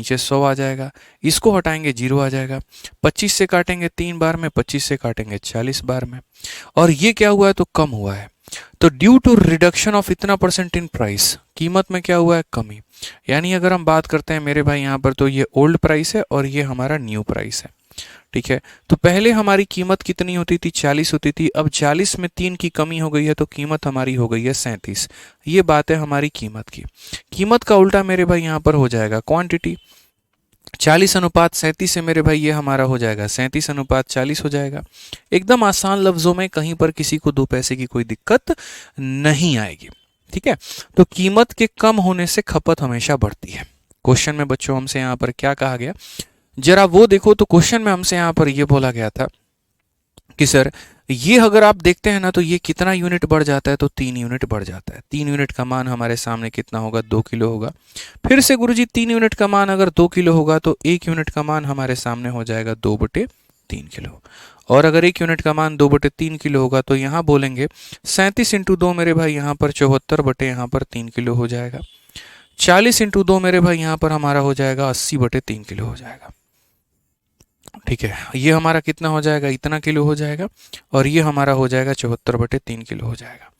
नीचे 100 आ जाएगा, इसको हटाएंगे 0 आ जाएगा, 25 से काटेंगे 3 बार में, 25 से काटेंगे 40 बार में, और ये क्या हुआ है तो कम हुआ है। तो ड्यू टू रिडक्शन ऑफ इतना परसेंट इन प्राइस, कीमत में क्या हुआ है कमी। यानी अगर हम बात करते हैं मेरे भाई यहाँ पर, तो ये ओल्ड प्राइस है और ये हमारा न्यू प्राइस है। ठीक है, तो पहले हमारी कीमत कितनी होती थी 40 होती थी, अब 40 में 3 की कमी हो गई है तो कीमत हमारी हो गई है 37। ये बात है हमारी कीमत की। कीमत का उल्टा मेरे भाई यहाँ पर हो जाएगा क्वांटिटी। 40:37 से मेरे भाई ये हमारा हो जाएगा 37:40 हो जाएगा। एकदम आसान लफ्जों में, कहीं पर किसी को 2 पैसे की कोई दिक्कत नहीं आएगी। ठीक है, तो कीमत के कम होने से खपत हमेशा बढ़ती है। क्वेश्चन में बच्चों हमसे यहाँ पर क्या कहा गया, जरा वो देखो। तो क्वेश्चन में हमसे यहाँ पर ये बोला गया था कि सर ये अगर आप देखते हैं ना तो ये कितना यूनिट बढ़ जाता है, तो 3 यूनिट बढ़ जाता है। 3 यूनिट का मान हमारे सामने कितना होगा, 2 किलो होगा। फिर से गुरुजी 3 यूनिट का मान अगर 2 किलो होगा तो 1 यूनिट का मान हमारे सामने हो जाएगा 2/3 किलो। और अगर 1 यूनिट का मान 2/3 किलो होगा तो यहाँ बोलेंगे 37 इंटू 2 मेरे भाई यहाँ पर 74 बटे यहाँ पर 3 किलो हो जाएगा। 40 इंटू 2 मेरे भाई यहाँ पर हमारा हो जाएगा 80/3 किलो हो जाएगा। ठीक है, ये हमारा कितना हो जाएगा, इतना किलो हो जाएगा, और ये हमारा हो जाएगा 74/3 किलो हो जाएगा।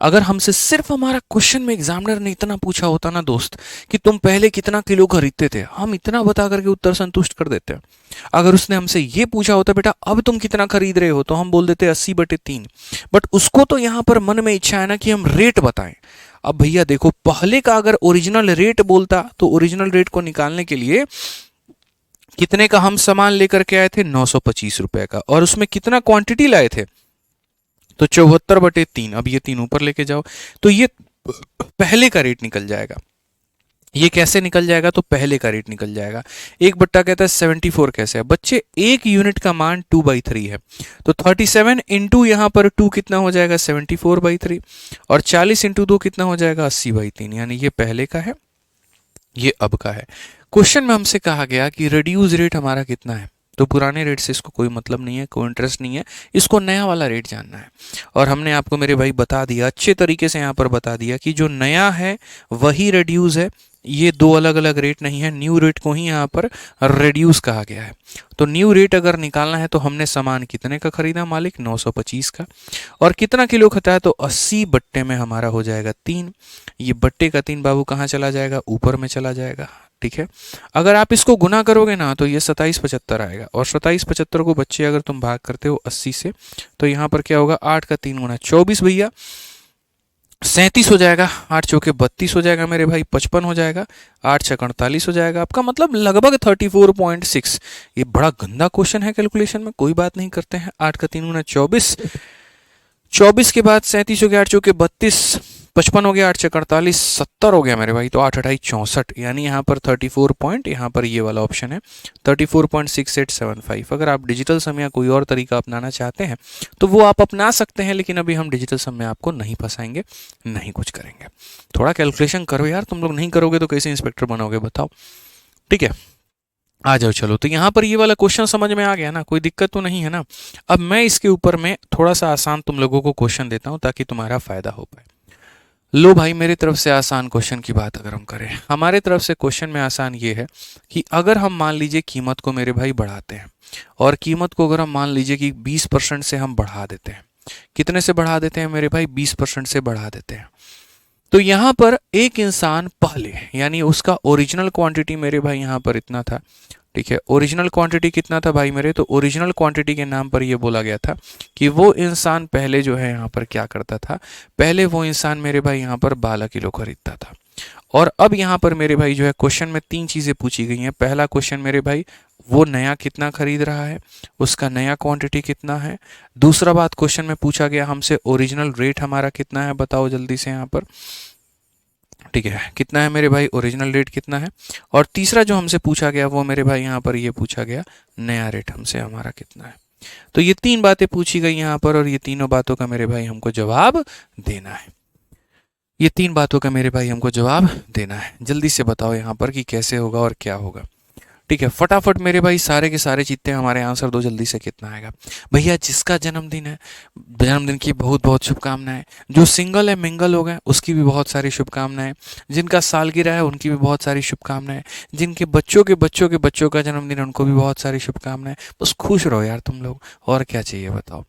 अगर हमसे सिर्फ हमारा क्वेश्चन में एग्जामिनर ने इतना पूछा होता ना दोस्त कि तुम पहले कितना किलो खरीदते थे, हम इतना बता करके उत्तर संतुष्ट कर देते हैं। अगर उसने हमसे ये पूछा होता बेटा अब तुम कितना खरीद रहे हो, तो हम बोल देते 80/3। बट उसको तो यहाँ पर मन में इच्छा है ना कि हम रेट बताएं। अब भैया देखो, पहले का अगर ओरिजिनल रेट बोलता तो ओरिजिनल रेट को निकालने के लिए कितने का हम सामान लेकर के आए थे, 925 रुपए का, और उसमें कितना क्वांटिटी लाए थे, तो 74/3। अब ये 3 ऊपर लेके जाओ तो ये पहले का रेट निकल जाएगा। ये कैसे निकल जाएगा, तो पहले का रेट निकल जाएगा। 1 बट्टा कहता है 74 कैसे है बच्चे, 1 यूनिट का मान 2/3 है, तो 37 इंटू यहाँ पर 2 कितना हो जाएगा 74/3, और 40 इंटू 2 कितना हो जाएगा 80/3। यानी ये पहले का है, ये अब का है। क्वेश्चन में हमसे कहा गया कि रिड्यूस रेट हमारा कितना है, तो पुराने रेट से इसको कोई मतलब नहीं है, कोई इंटरेस्ट नहीं है, इसको नया वाला रेट जानना है। और हमने आपको मेरे भाई बता दिया, अच्छे तरीके से यहाँ पर बता दिया कि जो नया है वही रिड्यूस है। ये 2 अलग अलग रेट नहीं है, न्यू रेट को ही यहाँ पर रिड्यूस कहा गया है। तो न्यू रेट अगर निकालना है तो हमने सामान कितने का खरीदा मालिक, 925 का, और कितना किलो खाता है, तो 80 बट्टे में हमारा हो जाएगा 3। ये बट्टे का 3 बाबू कहाँ चला जाएगा, ऊपर में चला जाएगा। ठीक है, अगर आप इसको गुना करोगे ना तो ये 2775 आएगा, और 2775 को बच्चे अगर तुम भाग करते हो 80 से, तो यहाँ पर क्या होगा, 8 का 3 गुना 24 भैया, 37 हो जाएगा, 8 चौके 32 हो जाएगा मेरे भाई, 55 हो जाएगा, 8 छक 48 हो जाएगा आपका, मतलब लगभग 34.6। ये बड़ा गंदा क्वेश्चन है कैलकुलेशन में, कोई बात नहीं करते हैं। 8 का 3 गुना 24, 24 के बाद 37 हो गया, 8 चौके 32, 55 हो गया, 8 छक 48, 70 हो गया मेरे भाई, तो 8 अठाई 64। यानी यहाँ पर 34 पॉइंट, यहाँ पर ये वाला ऑप्शन है 34.6875। अगर आप डिजिटल सम या कोई और तरीका अपनाना चाहते हैं तो वो आप अपना सकते हैं, लेकिन अभी हम डिजिटल सम में आपको नहीं फंसाएंगे, नहीं कुछ करेंगे। थोड़ा कैलकुलेशन करो यार, तुम लोग नहीं करोगे तो कैसे इंस्पेक्टर बनोगे बताओ। ठीक है, आ जाओ चलो। तो यहाँ पर ये वाला क्वेश्चन समझ में आ गया ना, कोई दिक्कत तो नहीं है ना। अब मैं इसके ऊपर में थोड़ा सा आसान तुम लोगों को क्वेश्चन देता हूँ ताकि तुम्हारा फायदा हो पाए। लो भाई, मेरी तरफ से आसान क्वेश्चन की बात अगर हम करें, हमारे तरफ से क्वेश्चन में आसान ये है कि अगर हम मान लीजिए कीमत को मेरे भाई बढ़ाते हैं, और कीमत को अगर हम मान लीजिए कि 20% से हम बढ़ा देते हैं, कितने से बढ़ा देते हैं मेरे भाई, 20% से बढ़ा देते हैं, तो यहाँ पर एक इंसान पहले, यानी उसका ओरिजिनल क्वांटिटी मेरे भाई यहाँ पर इतना था। ठीक है, ओरिजिनल क्वांटिटी कितना था भाई मेरे, तो ओरिजिनल क्वांटिटी के नाम पर ये बोला गया था कि वो इंसान पहले जो है यहाँ पर क्या करता था, पहले वो इंसान मेरे भाई यहाँ पर 12 किलो खरीदता था। और अब यहाँ पर मेरे भाई जो है क्वेश्चन में 3 चीज़ें पूछी गई हैं। पहला क्वेश्चन मेरे भाई, वो नया कितना खरीद रहा है, उसका नया क्वांटिटी कितना है। दूसरा बात, क्वेश्चन में पूछा गया हमसे ओरिजिनल रेट हमारा कितना है, बताओ जल्दी से यहाँ पर। ठीक है, कितना है मेरे भाई, ओरिजिनल रेट कितना है। और तीसरा जो हमसे पूछा गया वो मेरे भाई यहाँ पर ये पूछा गया, नया रेट हमसे हमारा कितना है। तो ये 3 बातें पूछी गई यहाँ पर, और ये तीनों बातों का मेरे भाई हमको जवाब देना है। ये 3 बातों का मेरे भाई हमको जवाब देना है। जल्दी से बताओ यहाँ पर कि कैसे होगा और क्या होगा। ठीक है, फटाफट मेरे भाई सारे के सारे जीतते हैं, हमारे आंसर दो जल्दी से, कितना आएगा भैया? जिसका जन्मदिन है, जन्मदिन की बहुत बहुत शुभकामनाएं। जो सिंगल है, मिंगल हो गए, उसकी भी बहुत सारी शुभकामनाएं। जिनका सालगिरह है उनकी भी बहुत सारी शुभकामनाएं। जिनके बच्चों के बच्चों के बच्चों का जन्मदिन है उनको भी बहुत सारी शुभकामनाएं। बस खुश रहो यार तुम लोग, और क्या चाहिए बताओ।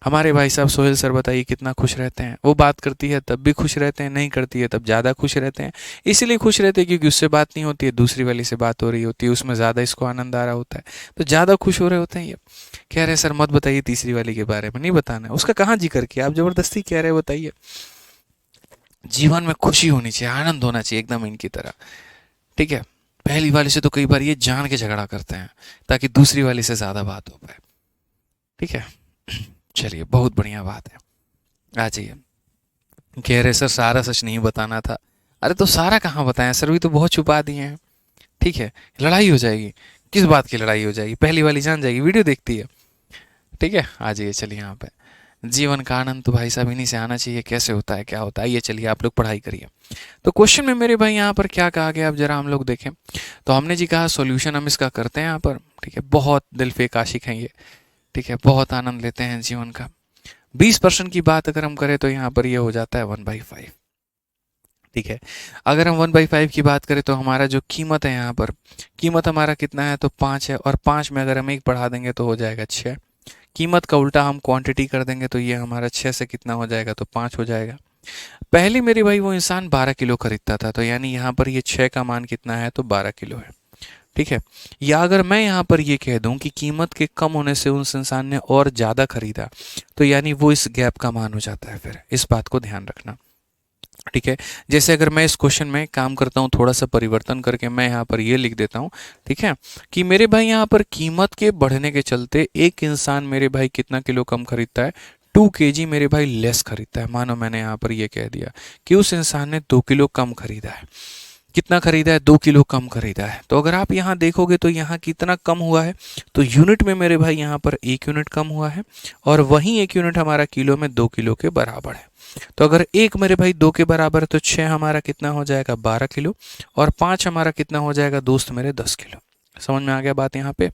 हमारे भाई साहब सोहेल सर बताइए कितना खुश रहते हैं। वो बात करती है तब भी खुश रहते हैं, नहीं करती है तब ज़्यादा खुश रहते हैं। इसीलिए खुश रहते हैं क्योंकि उससे बात नहीं होती है, दूसरी वाली से बात हो रही होती है, उसमें ज़्यादा इसको आनंद आ रहा होता है, तो ज़्यादा खुश हो रहे होते हैं ये। कह रहे सर मत बताइए तीसरी वाली के बारे में, नहीं बताना है उसका, कहाँ जिक्र किया आप, ज़बरदस्ती कह रहे बताइए। जीवन में खुशी होनी चाहिए, आनंद होना चाहिए एकदम इनकी तरह, ठीक है। पहली वाली से तो कई बार ये जान के झगड़ा करते हैं ताकि दूसरी वाली से ज़्यादा बात हो पाए, ठीक है। चलिए बहुत बढ़िया बात है, आ जाइए। कह रहे सर सारा सच नहीं बताना था। अरे तो सारा कहाँ बताएं सर, भी तो बहुत छुपा दिए हैं, ठीक है। लड़ाई हो जाएगी, किस बात की लड़ाई हो जाएगी, पहली वाली जान जाएगी, वीडियो देखती है, ठीक है। आ जाइए चलिए यहाँ पे। जीवन का आनंद तो भाई साहब इन्हीं से आना चाहिए, कैसे होता है क्या होता है, ये चलिए आप लोग पढ़ाई करिए। तो क्वेश्चन में मेरे भाई यहाँ पर क्या कहा गया, अब जरा हम लोग देखें। तो हमने जी कहा सॉल्यूशन हम इसका करते हैं यहाँ पर, ठीक है। बहुत दिल पे आशिक हैं ये, ठीक है, बहुत आनंद लेते हैं जीवन का। 20% की बात अगर हम करें तो यहाँ पर ये हो जाता है 1/5, ठीक है। अगर हम 1/5 की बात करें तो हमारा जो कीमत है यहाँ पर, कीमत हमारा कितना है तो 5 है, और 5 में अगर हम 1 बढ़ा देंगे तो हो जाएगा 6। कीमत का उल्टा हम क्वांटिटी कर देंगे तो ये हमारा 6 से कितना हो जाएगा तो 5 हो जाएगा। पहले मेरे भाई वो इंसान 12 किलो खरीदता था, तो यानी यहाँ पर ये 6 का मान कितना है तो 12 किलो है, ठीक है। या अगर मैं यहाँ पर ये कह दूं कि कीमत के कम होने से उस इंसान ने और ज़्यादा खरीदा, तो यानी वो इस गैप का मान हो जाता है, फिर इस बात को ध्यान रखना, ठीक है। जैसे अगर मैं इस क्वेश्चन में काम करता हूँ, थोड़ा सा परिवर्तन करके मैं यहाँ पर ये लिख देता हूँ, ठीक है, कि मेरे भाई यहाँ पर कीमत के बढ़ने के चलते एक इंसान मेरे भाई कितना किलो कम खरीदता है, 2 kg मेरे भाई लेस खरीदता है। मानो मैंने यहाँ पर ये कह दिया कि उस इंसान ने 2 किलो कम खरीदा है। कितना खरीदा है, 2 किलो कम खरीदा है। तो अगर आप यहाँ देखोगे तो यहाँ कितना कम हुआ है, तो यूनिट में मेरे भाई यहाँ पर 1 यूनिट कम हुआ है, और वहीं 1 यूनिट हमारा किलो में 2 किलो के बराबर है। तो अगर 1 मेरे भाई 2 के बराबर है तो 6 हमारा कितना हो जाएगा 12 किलो, और 5 हमारा कितना हो जाएगा दोस्त मेरे 10 किलो। समझ में आ गया बात यहाँ पे?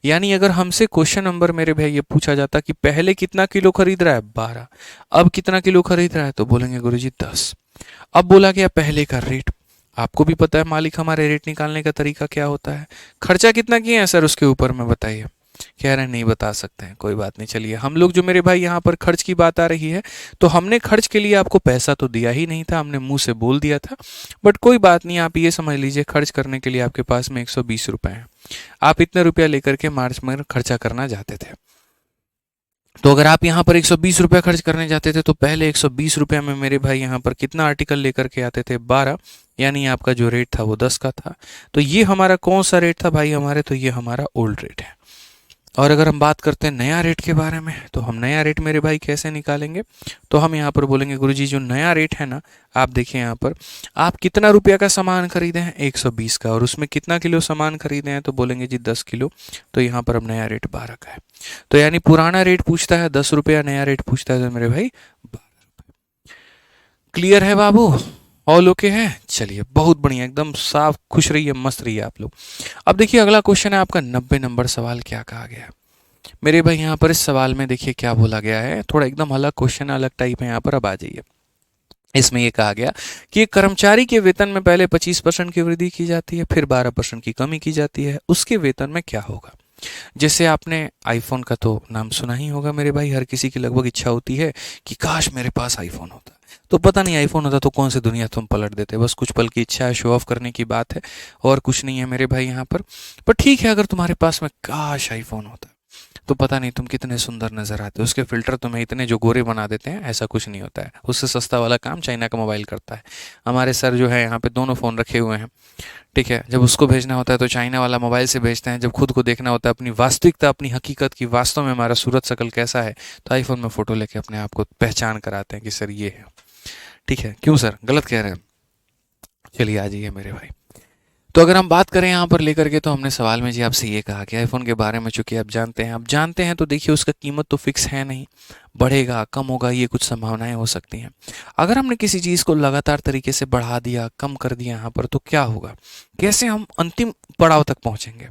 यानी अगर हमसे क्वेश्चन नंबर मेरे भाई ये पूछा जाता कि पहले कितना किलो खरीद रहा है 12, अब कितना किलो खरीद रहा है, तो बोलेंगे गुरुजी 10। अब बोला गया पहले का रेट, आपको भी पता है मालिक हमारे रेट निकालने का तरीका क्या होता है। खर्चा कितना किए हैं सर उसके ऊपर में बताइए, कह रहे हैं नहीं बता सकते हैं, कोई बात नहीं। चलिए हम लोग जो मेरे भाई यहाँ पर खर्च की बात आ रही है, तो हमने खर्च के लिए आपको पैसा तो दिया ही नहीं था, हमने मुंह से बोल दिया था, बट कोई बात नहीं, आप ये समझ लीजिए खर्च करने के लिए आपके पास में 120 रुपए हैं। आप इतने रुपया लेकर के मार्च में खर्चा करना चाहते थे, तो अगर आप यहाँ पर 120 रुपया खर्च करने जाते थे तो पहले 120 रुपया में मेरे भाई यहाँ पर कितना आर्टिकल लेकर के आते थे 12, यानी आपका जो रेट था वो 10 का था। तो ये हमारा कौन सा रेट था भाई हमारे, तो ये हमारा ओल्ड रेट है। और अगर हम बात करते हैं नया रेट के बारे में, तो हम नया रेट मेरे भाई कैसे निकालेंगे, तो हम यहाँ पर बोलेंगे गुरुजी जो नया रेट है ना, आप देखिए यहाँ पर आप कितना रुपया का सामान खरीदे हैं 120 का, और उसमें कितना किलो सामान खरीदे हैं, तो बोलेंगे जी 10 किलो। तो यहाँ पर अब नया रेट 12 का है। तो यानी पुराना रेट पूछता है 10 रुपया, नया रेट पूछता है तो मेरे भाई 12। क्लियर है बाबू, ऑल ओके है? चलिए बहुत बढ़िया, एकदम साफ, खुश रहिए, मस्त रहिए आप लोग। अब देखिए अगला क्वेश्चन है आपका 90 नंबर सवाल, क्या कहा गया है मेरे भाई यहाँ पर इस सवाल में, देखिए क्या बोला गया है, थोड़ा एकदम अलग क्वेश्चन, अलग टाइप है यहाँ पर। अब आ जाइए, इसमें ये कहा गया कि एक कर्मचारी के वेतन में पहले 25% की वृद्धि की जाती है, फिर 12% की कमी की जाती है, उसके वेतन में क्या होगा। जैसे आपने आईफोन का तो नाम सुना ही होगा मेरे भाई, हर किसी की लगभग इच्छा होती है कि काश मेरे पास आईफोन होता। तो पता नहीं आईफोन होता तो कौन सी दुनिया तुम पलट देते, बस कुछ पल की इच्छा है, शो ऑफ करने की बात है, और कुछ नहीं है मेरे भाई यहाँ पर ठीक है, अगर तुम्हारे पास में काश आईफोन होता तो पता नहीं तुम कितने सुंदर नजर आते, उसके फिल्टर तुम्हें इतने जो गोरे बना देते हैं, ऐसा कुछ नहीं होता है, उससे सस्ता वाला काम चाइना का मोबाइल करता है। हमारे सर जो है यहाँ पे दोनों फ़ोन रखे हुए हैं, ठीक है, जब उसको भेजना होता है तो चाइना वाला मोबाइल से भेजते हैं, जब खुद को देखना होता है अपनी वास्तविकता, अपनी हकीकत की, वास्तव में हमारा सूरत शकल कैसा है, तो आईफोन में फ़ोटो लेके अपने आप को पहचान कराते हैं कि सर ये है, ठीक है। क्यों सर गलत कह रहे हैं? चलिए आ जाइए मेरे भाई। तो अगर हम बात करें यहाँ पर लेकर के, तो हमने सवाल में जी आपसे ये कहा कि आईफोन के बारे में चूंकि आप जानते हैं, तो देखिए उसका कीमत तो फिक्स है नहीं, बढ़ेगा, कम होगा, ये कुछ संभावनाएं हो सकती हैं। अगर हमने किसी चीज़ को लगातार तरीके से बढ़ा दिया, कम कर दिया यहाँ पर, तो क्या होगा, कैसे हम अंतिम पड़ाव तक पहुंचेंगे।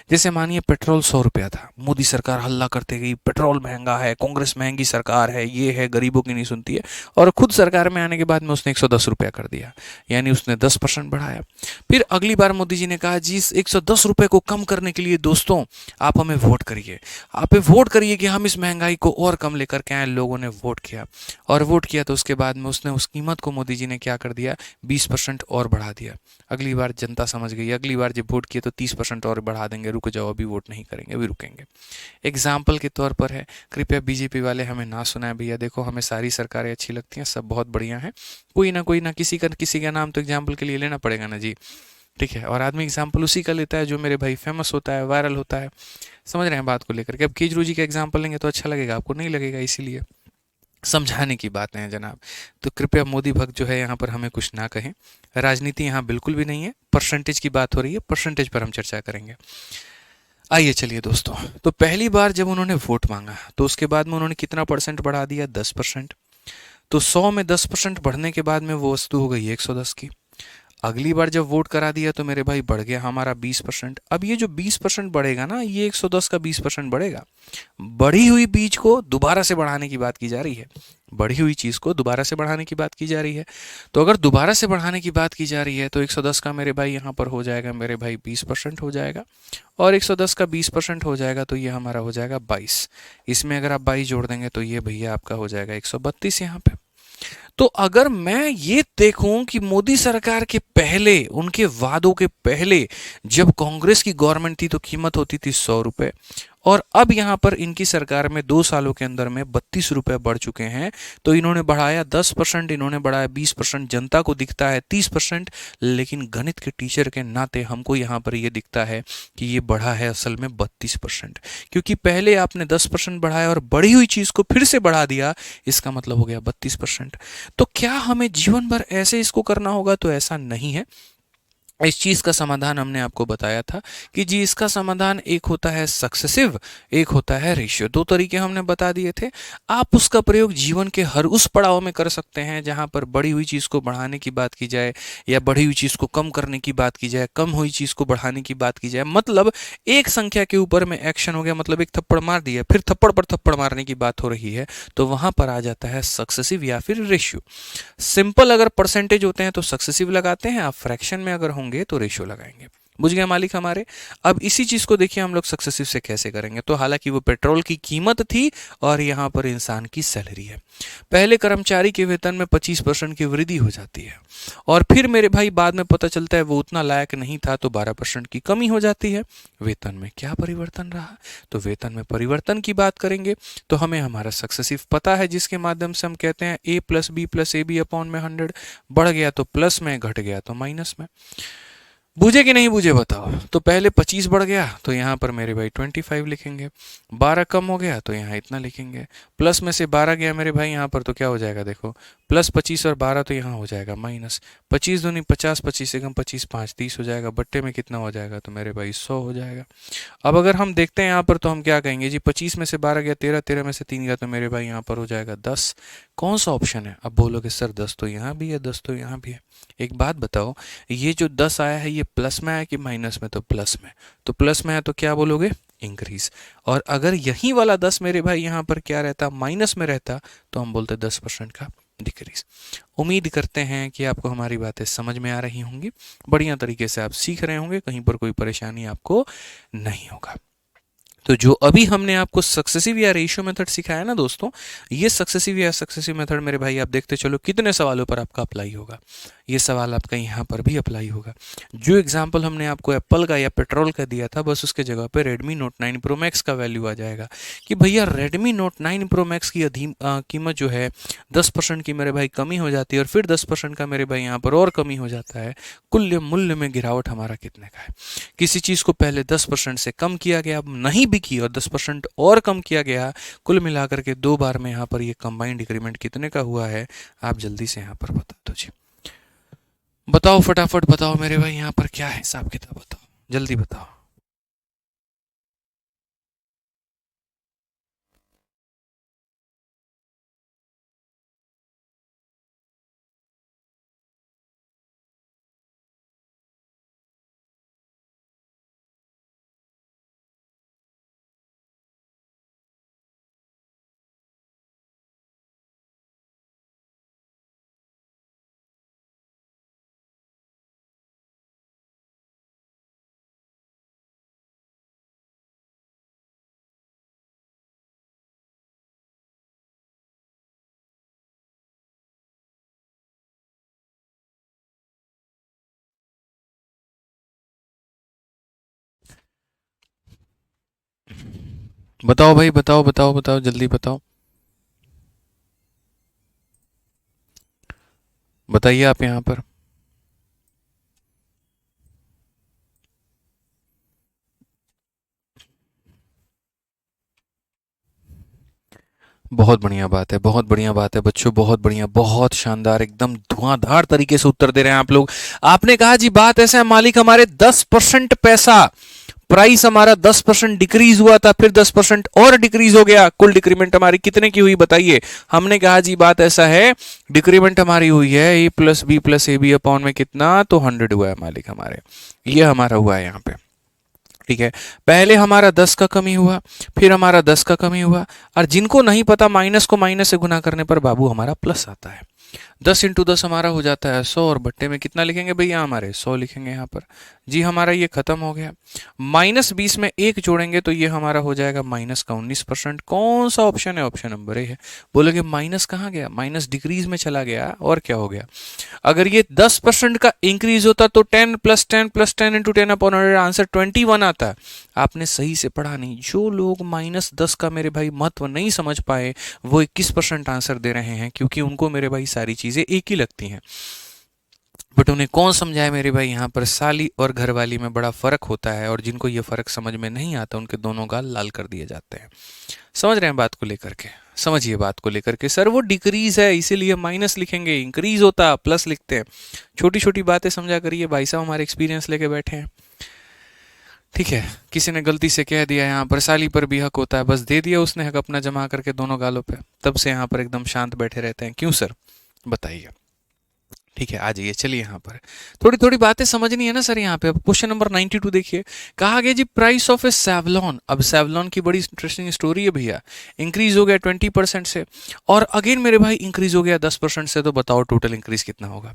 जैसे मानिए पेट्रोल 100 रुपया था, मोदी सरकार हल्ला करते गई पेट्रोल महंगा है, कांग्रेस महंगी सरकार है, ये है, गरीबों की नहीं सुनती है, और खुद सरकार में आने के बाद में उसने 110 रुपया कर दिया, यानी उसने 10% बढ़ाया। फिर अगली बार मोदी जी ने कहा जी इस 110 रुपये को कम करने के लिए दोस्तों आप हमें वोट करिए, आप वोट करिए कि हम इस महंगाई को और कम लेकर के आए। लोगों ने वोट किया, और वोट किया तो उसके बाद में उसने उस कीमत को मोदी जी ने क्या कर दिया, 20% और बढ़ा दिया। अगली बार जनता समझ गई, अगली बार जब वोट किए तो 30% और बढ़ा देंगे, रुक जाओ अभी वोट नहीं करेंगे, अभी रुकेंगे। एग्जाम्पल के तौर पर है, कृपया बीजेपी वाले हमें ना सुनाए भैया, देखो हमें सारी सरकारें अच्छी लगती हैं, सब बहुत बढ़िया हैं, कोई ना किसी का नाम तो एग्जाम्पल के लिए लेना पड़ेगा ना जी, ठीक है। और आदमी एग्जाम्पल उसी का लेता है जो मेरे भाई फेमस होता है, वायरल होता है। समझ रहे हैं बात को लेकर के। अब केजरीवाल जी का एग्जाम्पल लेंगे तो अच्छा लगेगा, आपको नहीं लगेगा, इसीलिए समझाने की बातें हैं जनाब। तो कृपया मोदी भक्त जो है यहाँ पर हमें कुछ ना कहें, राजनीति यहाँ बिल्कुल भी नहीं है, परसेंटेज की बात हो रही है, परसेंटेज पर हम चर्चा करेंगे। आइए चलिए दोस्तों, तो पहली बार जब उन्होंने वोट मांगा तो उसके बाद में उन्होंने कितना परसेंट बढ़ा दिया, 10%। तो 100 में 10% बढ़ने के बाद में वो वस्तु हो गई 110 की। अगली बार जब वोट करा दिया तो मेरे भाई बढ़ गया हमारा 20%। अब ये जो 20% बढ़ेगा ना, ये 110 का 20% बढ़ेगा। बढ़ी हुई बीज को दोबारा से बढ़ाने की बात की जा रही है, बढ़ी हुई चीज़ को दोबारा से बढ़ाने की बात की जा रही है। तो अगर दोबारा से बढ़ाने की बात की जा रही है तो 110 का मेरे भाई यहाँ पर हो जाएगा मेरे भाई 20% हो जाएगा, और 110 का 20% हो जाएगा तो ये हमारा हो जाएगा 22। इसमें अगर आप 22 जोड़ देंगे तो ये भैया आपका हो जाएगा 132 यहाँ पे। तो अगर मैं ये देखूं कि मोदी सरकार के पहले, उनके वादों के पहले जब कांग्रेस की गवर्नमेंट थी तो कीमत होती थी 100 रुपए, और अब यहां पर इनकी सरकार में 2 सालों के अंदर में 32 रुपए बढ़ चुके हैं। तो इन्होंने बढ़ाया 10%, इन्होंने बढ़ाया 20%, जनता को दिखता है 30%, लेकिन गणित के टीचर के नाते हमको यहाँ पर ये दिखता है कि ये बढ़ा है असल में 32%, क्योंकि पहले आपने 10% बढ़ाया और बढ़ी हुई चीज़ को फिर से बढ़ा दिया, इसका मतलब हो गया 32%। तो क्या हमें जीवन भर ऐसे इसको करना होगा, तो ऐसा नहीं है। इस चीज का समाधान हमने आपको बताया था कि जी इसका समाधान एक होता है सक्सेसिव, एक होता है रेशियो। दो तरीके हमने बता दिए थे। आप उसका प्रयोग जीवन के हर उस पड़ाव में कर सकते हैं जहां पर बढ़ी हुई चीज को बढ़ाने की बात की जाए, या बढ़ी हुई चीज को कम करने की बात की जाए, कम हुई चीज को बढ़ाने की बात की जाए। मतलब एक संख्या के ऊपर में एक्शन हो गया, मतलब एक थप्पड़ मार दिया, फिर थप्पड़ पर थप्पड़ मारने की बात हो रही है, तो वहां पर आ जाता है सक्सेसिव या फिर रेशियो। सिंपल अगर परसेंटेज होते हैं तो सक्सेसिव लगाते हैं, आप फ्रैक्शन में अगर होंगे तो रेशियो लगाएंगे। बुझ गए मालिक हमारे। अब इसी चीज को देखिए हम लोग सक्सेसिव से कैसे करेंगे। तो हालांकि वो पेट्रोल की कीमत थी और यहाँ पर इंसान की सैलरी है। पहले कर्मचारी के वेतन में 25% की वृद्धि हो जाती है, और फिर मेरे भाई बाद में पता चलता है वो उतना लायक नहीं था तो 12% की कमी हो जाती है। वेतन में क्या परिवर्तन रहा, तो वेतन में परिवर्तन की बात करेंगे तो हमें हमारा सक्सेसिव पता है, जिसके माध्यम से हम कहते हैं a plus B plus A B upon में 100। बढ़ गया तो प्लस में, घट गया तो माइनस में। बूझे कि नहीं बूझे बताओ। तो पहले 25 बढ़ गया तो यहाँ पर मेरे भाई 25 लिखेंगे, 12 कम हो गया तो यहाँ इतना लिखेंगे, प्लस में से 12 गया मेरे भाई यहाँ पर तो क्या हो जाएगा देखो, प्लस 25 और 12 तो यहाँ हो जाएगा माइनस। 25 दूनी 50, 25 से कम 25, 5 30 हो जाएगा, बट्टे में कितना हो जाएगा तो मेरे भाई 100 हो जाएगा। अब अगर हम देखते हैं यहाँ पर तो हम क्या कहेंगे जी, 25 में से 12 गया 13, 13 में से 3 गया तो मेरे भाई यहाँ पर हो जाएगा 10। कौन सा ऑप्शन है? अब बोलोगे सर 10 तो यहाँ भी है, 10 तो यहाँ भी है। एक बात बताओ, ये जो 10 आया है ये प्लस में आया कि माइनस में? तो प्लस में। तो प्लस में है तो क्या बोलोगे? इंक्रीज। और अगर यही वाला 10 मेरे भाई यहाँ पर क्या रहता, माइनस में रहता, तो हम बोलते 10% का डिक्रीज। उम्मीद करते हैं कि आपको हमारी बातें समझ में आ रही होंगी, बढ़िया तरीके से आप सीख रहे होंगे, कहीं पर कोई परेशानी आपको नहीं होगा। तो जो अभी हमने आपको सक्सेसिव या रेशियो मेथड सिखाया ना दोस्तों, ये सक्सेसिव या सक्सेसिव मेथड मेरे भाई आप देखते चलो कितने सवालों पर आपका अप्लाई होगा। ये सवाल आपका यहाँ पर भी अप्लाई होगा। जो एग्जाम्पल हमने आपको एप्पल का या पेट्रोल का दिया था, बस उसके जगह पे रेडमी नोट 9 प्रो मैक्स का वैल्यू आ जाएगा कि भैया रेडमी नोट 9 प्रो मैक्स की कीमत जो है 10% की मेरे भाई कमी हो जाती है, और फिर 10% का मेरे भाई यहाँ पर और कमी हो जाता है। कुल मूल्य में गिरावट हमारा कितने का है? किसी चीज़ को पहले 10% से कम किया गया, अब नहीं भी की, और 10% और कम किया गया, कुल मिलाकर के 2 बार में यहाँ पर ये कंबाइंड डिक्रीमेंट कितने का हुआ है, आप जल्दी से यहाँ पर बता दो जी। बताओ फटाफट बताओ मेरे भाई, यहाँ पर क्या है हिसाब किताब, बताओ जल्दी बताओ। बताओ भाई, बताओ बताओ बताओ, जल्दी बताओ, बताइए आप यहाँ पर। बहुत बढ़िया बात है, बहुत बढ़िया बात है बच्चों, बहुत बढ़िया, बहुत शानदार, एकदम धुआंधार तरीके से उत्तर दे रहे हैं आप लोग। आपने कहा जी बात ऐसा है मालिक, हमारे 10% पैसा, प्राइस हमारा 10% डिक्रीज हुआ था, फिर 10% और डिक्रीज हो गया, कुल डिक्रीमेंट हमारी कितने की हुई बताइए। हमने कहा जी बात ऐसा है, डिक्रीमेंट हमारी हुई है a plus B plus A B upon में कितना, तो 100 हुआ है मालिक हमारे, ये हमारा हुआ है यहाँ पे। ठीक है, पहले हमारा 10 का कमी हुआ, फिर हमारा 10 का कमी हुआ, और जिनको नहीं पता माइनस को माइनस से गुना करने पर बाबू हमारा प्लस आता है। 10 × 10 हमारा हो जाता है 100, और बट्टे में कितना लिखेंगे भैया हमारे 100 लिखेंगे यहाँ पर। जी हमारा ये खत्म हो गया। -20 में एक जोड़ेंगे तो ये हमारा हो जाएगा माइनस का 19%। कौन सा ऑप्शन है, ऑप्शन नंबर ए है। बोलोगे माइनस कहाँ गया, माइनस डिक्रीज में चला गया, और क्या हो गया। अगर ये 10% का इंक्रीज होता तो 10 + 10 + 10 × 10/100 आंसर 21 आता। आपने सही से पढ़ा नहीं। जो लोग -10 का मेरे भाई महत्व नहीं समझ पाए, वो 21% आंसर दे रहे हैं, क्योंकि उनको मेरे भाई सारी चीजें एक ही लगती हैं। बट उन्हें कौन समझाए मेरे भाई, यहाँ पर साली और घरवाली में बड़ा फर्क होता है, और जिनको ये फर्क समझ में नहीं आता उनके दोनों गाल लाल कर दिए जाते हैं। समझ रहे हैं बात को लेकर के, समझिए बात को लेकर के। सर वो डिक्रीज है इसीलिए माइनस लिखेंगे, इंक्रीज होता प्लस लिखते हैं। छोटी छोटी बातें समझा करिए, भाई साहब हमारे एक्सपीरियंस लेके बैठे हैं। ठीक है, किसी ने गलती से कह दिया यहाँ पर साली पर भी हक होता है, बस दे दिया उसने हक अपना जमा करके दोनों गालों पे, तब से यहाँ पर एकदम शांत बैठे रहते हैं। क्यों सर, बताइए। ठीक है, आ जाइए, चलिए यहाँ पर थोड़ी थोड़ी बातें समझनी है ना सर। यहाँ पे अब क्वेश्चन नंबर 92 देखिए, कहा गया जी प्राइस ऑफ ए सेवलॉन। अब सेवलॉन की बड़ी इंटरेस्टिंग स्टोरी है भैया। इंक्रीज हो गया 20% से, और अगेन मेरे भाई इंक्रीज हो गया 10% से, तो बताओ टोटल इंक्रीज कितना होगा।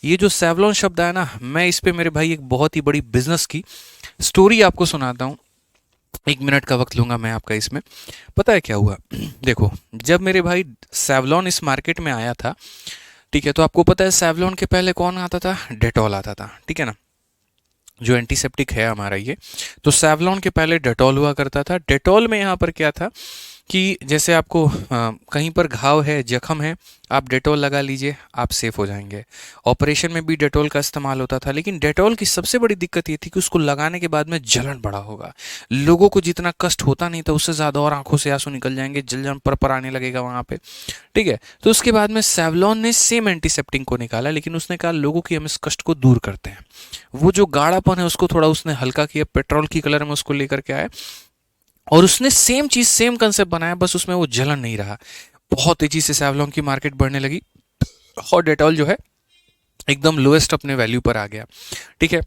ये जो सेवलॉन शब्द है ना, मैं इस पे मेरे भाई एक बहुत ही बड़ी बिजनेस की स्टोरी आपको सुनाता हूँ। 1 मिनट का वक्त लूंगा मैं आपका इसमें। पता है क्या हुआ देखो, जब मेरे भाई सेवलॉन इस मार्केट में आया था, ठीक है, तो आपको पता है सेवलॉन के पहले कौन आता था, डेटॉल आता था, ठीक है ना, जो एंटीसेप्टिक है हमारा ये। तो सेवलॉन के पहले डेटॉल हुआ करता था। डेटॉल में यहाँ पर क्या था कि जैसे आपको कहीं पर घाव है, जख्म है, आप डेटॉल लगा लीजिए, आप सेफ हो जाएंगे। ऑपरेशन में भी डेटॉल का इस्तेमाल होता था, लेकिन डेटॉल की सबसे बड़ी दिक्कत ये थी कि उसको लगाने के बाद में जलन बड़ा होगा। लोगों को जितना कष्ट होता नहीं था उससे ज़्यादा, और आंखों से आंसू निकल जाएंगे, जलन पर आने लगेगा वहाँ पे। ठीक है, तो उसके बाद में सेवलॉन ने सेम एंटीसेप्टिक को निकाला, लेकिन उसने कहा लोगों की हम इस कष्ट को दूर करते हैं। वो जो गाढ़ापन है उसको थोड़ा उसने हल्का किया, पेट्रोल की कलर में उसको लेकर के आया, और उसने सेम चीज सेम कंसेप्ट बनाया, बस उसमें वो जलन नहीं रहा। बहुत तेजी से सैवलॉन की मार्केट बढ़ने लगी, और डेटॉल जो है एकदम लोएस्ट अपने वैल्यू पर आ गया। ठीक है,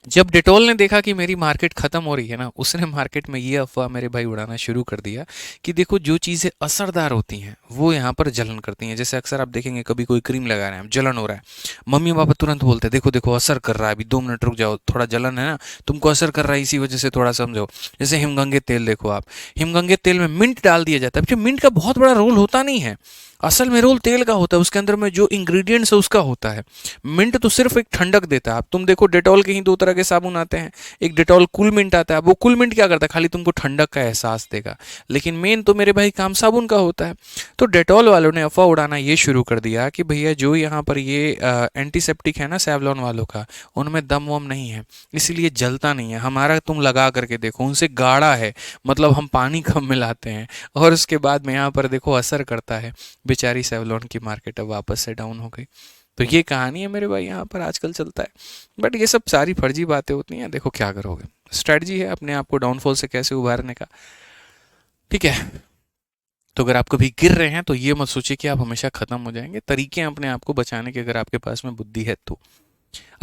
जब डेटॉल ने देखा कि मेरी मार्केट खत्म हो रही है ना, उसने मार्केट में ये अफवाह मेरे भाई उड़ाना शुरू कर दिया कि देखो जो चीज़ें असरदार होती हैं वो यहाँ पर जलन करती हैं। जैसे अक्सर आप देखेंगे कभी कोई क्रीम लगा रहे हैं, जलन हो रहा है, मम्मी पापा तुरंत बोलते हैं देखो देखो असर कर रहा है, अभी 2 मिनट रुक जाओ, थोड़ा जलन है ना, तुमको असर कर रहा है, इसी वजह से थोड़ा समझो। जैसे हिमगंगे तेल देखो आप, हिमगंगे तेल में मिंट डाल दिया जाता है, मिंट का बहुत बड़ा रोल होता नहीं है, असल में रोल तेल का होता है, उसके अंदर में जो इंग्रेडिएंट्स है उसका होता है। मिंट तो सिर्फ एक ठंडक देता है। आप तुम देखो डेटॉल के ही 2 तरह के साबुन आते हैं, एक डेटॉल कूल मिंट आता है, वो कूल मिंट क्या करता है, खाली तुमको ठंडक का एहसास देगा, लेकिन मेन तो मेरे भाई काम साबुन का होता है। तो डेटॉल वालों ने अफवाह उड़ाना ये शुरू कर दिया कि भैया जो यहाँ पर ये एंटीसेप्टिक है ना सेवलॉन वालों का, उनमें दम वम नहीं है, इसलिए जलता नहीं है, हमारा तुम लगा करके देखो, उनसे गाढ़ा है, मतलब हम पानी कम मिलाते हैं, और उसके बाद में यहाँ पर देखो असर करता है। बेचारी सेवलॉन की मार्केट अब वापस से डाउन हो गई। तो ये कहानी है मेरे भाई, यहाँ पर आजकल चलता है। बट ये सब सारी फर्जी बातें होती हैं, देखो क्या करोगे, स्ट्रेटजी है अपने आप को डाउनफॉल से कैसे उभारने का। ठीक है, तो अगर आप कभी गिर रहे हैं तो ये मत सोचिए कि आप हमेशा खत्म हो जाएंगे। तरीके हैं अपने आप को बचाने के, अगर आपके पास में बुद्धि है तो।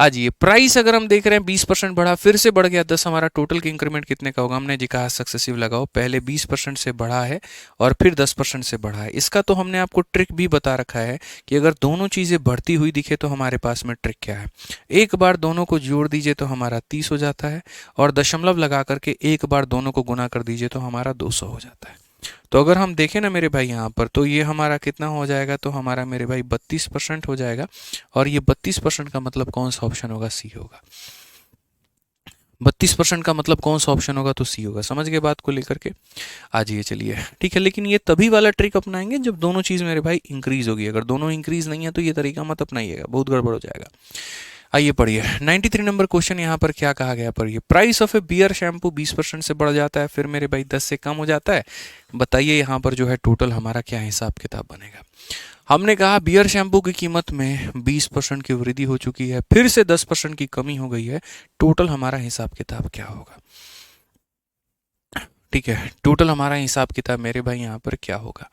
आज ये प्राइस अगर हम देख रहे हैं 20% बढ़ा, फिर से बढ़ गया 10, हमारा टोटल की इंक्रीमेंट कितने का होगा। हमने जी कहा सक्सेसिव लगाओ, पहले 20% से बढ़ा है और फिर 10% से बढ़ा है। इसका तो हमने आपको ट्रिक भी बता रखा है कि अगर दोनों चीज़ें बढ़ती हुई दिखे तो हमारे पास में ट्रिक क्या है। एक बार दोनों को जोड़ दीजिए तो हमारा 30 हो जाता है, और दशमलव लगा करके एक बार दोनों को गुना कर दीजिए तो हमारा 200 हो जाता है। तो अगर हम देखें ना मेरे भाई यहाँ पर, तो ये हमारा कितना हो जाएगा, तो हमारा मेरे भाई 32% हो जाएगा। और ये 32% का मतलब कौन सा ऑप्शन होगा, सी होगा। 32% का मतलब कौन सा ऑप्शन होगा, तो सी होगा। समझ गए बात को लेकर के? आ जाइए चलिए, ठीक है। लेकिन ये तभी वाला ट्रिक अपनाएंगे जब दोनों चीज़ मेरे भाई इंक्रीज होगी। अगर दोनों इंक्रीज नहीं है तो ये तरीका मत अपनाइएगा, बहुत गड़बड़ हो जाएगा। आइए पढ़िए 93 नंबर क्वेश्चन। यहाँ पर क्या कहा गया, पढ़िए। Price of a beer shampoo 20% से बढ़ जाता है, फिर मेरे भाई 10 से कम हो जाता है। बताइए यहाँ पर जो है टोटल हमारा क्या हिसाब किताब बनेगा। हमने कहा बियर शैम्पू की कीमत में 20% की वृद्धि हो चुकी है, फिर से 10% की कमी हो गई है। टोटल हमारा हिसाब किताब क्या होगा? ठीक है, टोटल हमारा हिसाब किताब मेरे भाई यहाँ पर क्या होगा?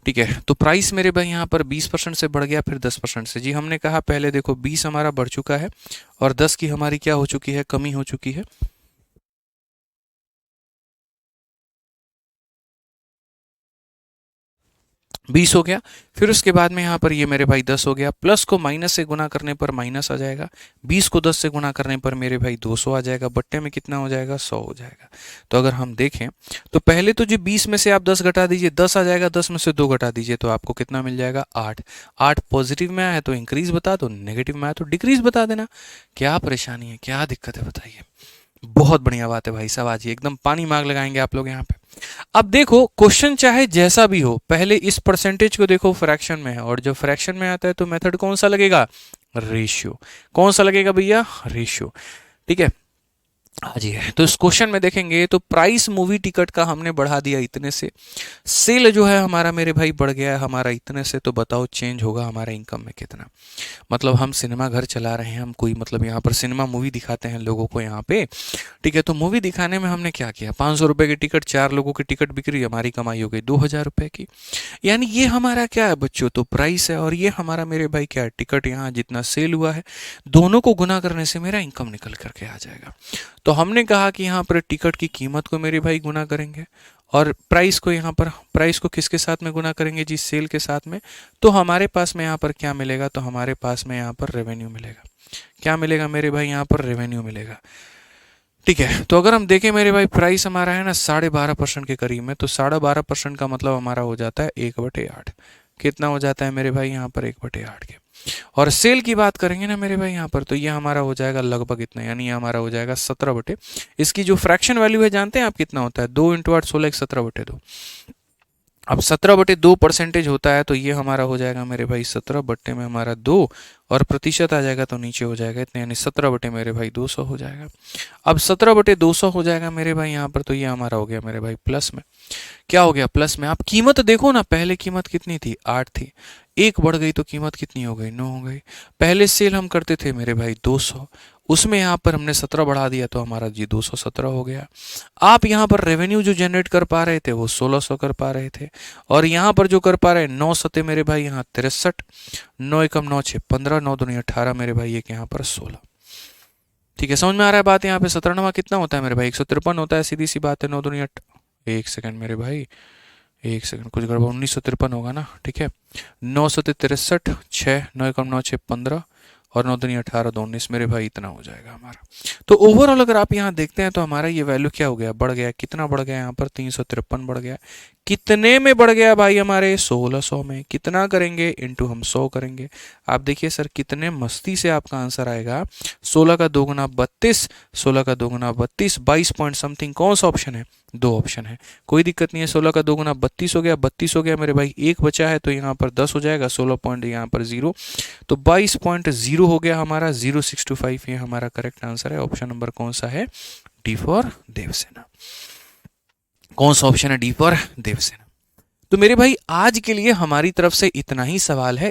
ठीक है, तो प्राइस मेरे भाई यहाँ पर 20% से बढ़ गया, फिर 10% से। जी हमने कहा पहले देखो 20 हमारा बढ़ चुका है और 10 की हमारी क्या हो चुकी है, कमी हो चुकी है। 20 हो गया, फिर उसके बाद में यहाँ पर ये मेरे भाई 10 हो गया। प्लस को माइनस से गुना करने पर माइनस आ जाएगा, 20 को 10 से गुना करने पर मेरे भाई 200 आ जाएगा, बट्टे में कितना हो जाएगा, 100 हो जाएगा। तो अगर हम देखें तो पहले तो जो 20 में से आप 10 घटा दीजिए, 10 आ जाएगा, 10 में से 2 घटा दीजिए तो आपको कितना मिल जाएगा, 8। 8 पॉजिटिव में आया है तो इंक्रीज बता दो, नेगेटिव में आया तो डिक्रीज बता देना। क्या परेशानी है, क्या दिक्कत है, बताइए। बहुत बढ़िया बात है भाई साहब, आज ही एकदम पानी मार्क लगाएंगे आप लोग यहाँ पे। अब देखो क्वेश्चन चाहे जैसा भी हो, पहले इस परसेंटेज को देखो फ्रैक्शन में है, और जब फ्रैक्शन में आता है तो मेथड कौन सा लगेगा, रेशियो। कौन सा लगेगा भैया, रेशियो। ठीक है, हाँ जी है। तो इस क्वेश्चन में देखेंगे तो प्राइस मूवी टिकट का हमने बढ़ा दिया इतने से, सेल जो है हमारा मेरे भाई बढ़ गया है हमारा इतने से, तो बताओ चेंज होगा हमारे इनकम में कितना। मतलब हम सिनेमा घर चला रहे हैं, हम कोई मतलब यहाँ पर सिनेमा मूवी दिखाते हैं लोगों को यहाँ पे। ठीक है, तो मूवी दिखाने में हमने क्या किया, 500 रुपए की टिकट, 4 लोगों की टिकट बिक रही, हमारी कमाई हो गई 2000 रुपए की। यानी ये हमारा क्या है बच्चों, तो प्राइस है, और ये हमारा मेरे भाई क्या है, टिकट। यहाँ जितना सेल हुआ है दोनों को गुना करने से मेरा इनकम निकल करके आ जाएगा। तो हमने कहा कि यहाँ पर टिकट की कीमत को मेरे भाई गुना करेंगे, और प्राइस को यहाँ पर, प्राइस को किसके साथ में गुना करेंगे जी, सेल के साथ में। तो हमारे पास में यहाँ पर क्या मिलेगा, तो हमारे पास में यहाँ पर रेवेन्यू मिलेगा। क्या मिलेगा मेरे भाई, यहाँ पर रेवेन्यू मिलेगा। ठीक है, तो अगर हम देखें मेरे भाई प्राइस हमारा है ना 12.5% के करीब में, तो 12.5% का मतलब हमारा हो जाता है 1/8। कितना हो जाता है मेरे भाई यहाँ पर, 1/8 के। और सेल की बात करेंगे ना मेरे भाई यहाँ पर, तो ये हमारा हो जाएगा लगभग इतना, यानी ये हमारा हो जाएगा 17 इसकी जो फ्रैक्शन वैल्यू है जानते हैं आप कितना होता है, 2 × 8 16 17/2। अब 17/2% होता है, तो ये हमारा हो जाएगा मेरे भाई 17 बट्टे में हमारा 2, और प्रतिशत आ जाएगा तो नीचे हो जाएगा इतने, यानी 17 बटे मेरे भाई 200 हो जाएगा। अब 17/200 हो जाएगा मेरे भाई यहाँ पर, तो ये हमारा हो गया मेरे भाई प्लस में। क्या हो गया, प्लस में। आप कीमत देखो ना, पहले कीमत कितनी थी, 8 थी, एक बढ़ गई तो कीमत कितनी हो गई, 9 हो गई। पहले सेल हम करते थे मेरे भाई 200, उसमें यहाँ पर हमने 17 बढ़ा दिया तो हमारा जी 217 हो गया। आप यहाँ पर रेवेन्यू जो जनरेट कर पा रहे थे वो 1600 कर पा रहे थे, और यहाँ पर जो कर पा रहे हैं 9 सते मेरे भाई यहाँ 63, 9 एकम 9 6 15, 9 दूनी 18 मेरे भाई एक यहाँ पर 16। ठीक है, समझ में आ रहा है बात। यहाँ पे 17वां कितना होता है मेरे भाई, 153 होता है, सीधी सी बात है। 9 दूनी 8, एक सेकंड मेरे भाई, एक सेकंड, कुछ गड़बड़, 1953 होगा ना। ठीक है, 9 सते 63, 6, 9 एकम 9 6 15, और 9 दूनी 18, 2 19 मेरे भाई इतना हो जाएगा हमारा। तो ओवरऑल अगर आप यहाँ देखते हैं तो हमारा ये वैल्यू क्या हो गया, बढ़ गया। कितना बढ़ गया यहाँ पर, 353 बढ़ गया। कितने में बढ़ गया भाई हमारे, 1600 में। कितना करेंगे, इंटू हम 100 करेंगे। आप देखिए सर कितने मस्ती से आपका आंसर आएगा। 16 का 2 गुना 32, 16 का 2 गुना 32, 22 पॉइंट समथिंग। कौन सा ऑप्शन है, 2 ऑप्शन है, कोई दिक्कत नहीं है। 16 का 2 गुना 32 हो गया, 32 हो गया मेरे भाई, एक बचा है तो यहाँ पर 10 हो जाएगा, 16 पॉइंट यहाँ पर 0, तो 22.0 हो गया हमारा, 0625। ये हमारा करेक्ट आंसर है। ऑप्शन नंबर कौन सा है, डी फॉर देवसेना। कौन सा ऑप्शन है, डी फॉर देवसेना। तो मेरे भाई आज के लिए हमारी तरफ से इतना ही सवाल है।